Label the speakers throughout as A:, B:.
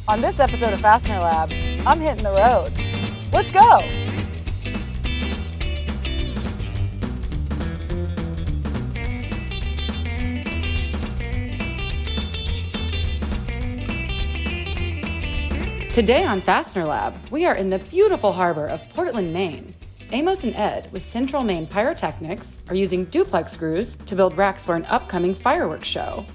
A: On this episode of FastenerLab, I'm hitting the road. Let's go! Today on FastenerLab, we are in the beautiful harbor of Portland, Maine. Amos and Ed with Central Maine Pyrotechnics are using duplex screws to build racks for an upcoming fireworks show.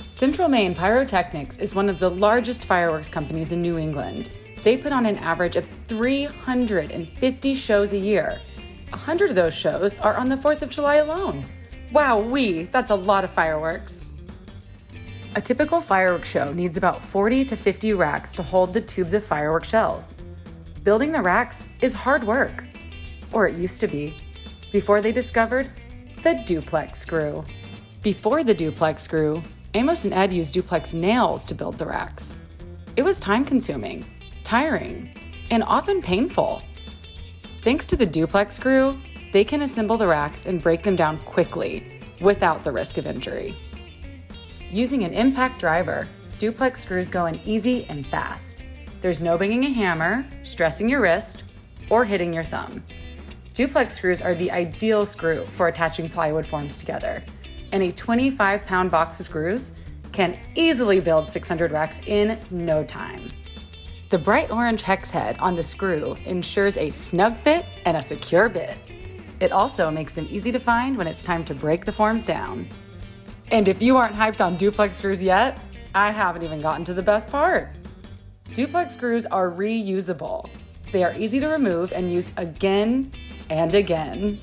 A: Central Maine Pyrotechnics is one of the largest fireworks companies in New England. They put on an average of 350 shows a year. 100 of those shows are on the 4th of July alone. Wowee, that's a lot of fireworks. A typical fireworks show needs about 40 to 50 racks to hold the tubes of fireworks shells. Building the racks is hard work, or it used to be, before they discovered the duplex screw. Before the duplex screw, Amos and Ed used duplex nails to build the racks. It was time-consuming, tiring, and often painful. Thanks to the duplex screw, they can assemble the racks and break them down quickly without the risk of injury. Using an impact driver, duplex screws go in easy and fast. There's no banging a hammer, stressing your wrist, or hitting your thumb. Duplex screws are the ideal screw for attaching plywood forms together, and a 25-pound box of screws can easily build 600 racks in no time. The bright orange hex head on the screw ensures a snug fit and a secure bit. It also makes them easy to find when it's time to break the forms down. And if you aren't hyped on duplex screws yet, I haven't even gotten to the best part. Duplex screws are reusable. They are easy to remove and use again and again.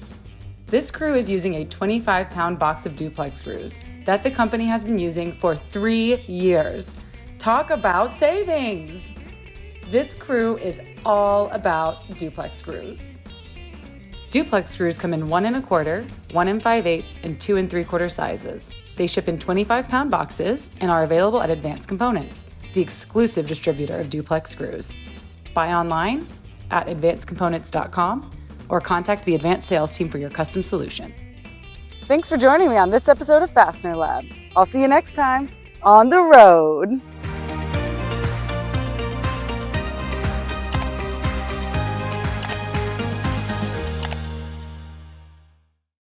A: This crew is using a 25-pound box of duplex screws that the company has been using for 3 years. Talk about savings! This crew is all about duplex screws. Duplex screws come in 1 1/4, 1 5/8, and 2 3/4 sizes. They ship in 25-pound boxes and are available at Advanced Components, the exclusive distributor of duplex screws. Buy online at advancedcomponents.com or contact the Advanced Sales team for your custom solution. Thanks for joining me on this episode of FastenerLab. I'll see you next time on the road.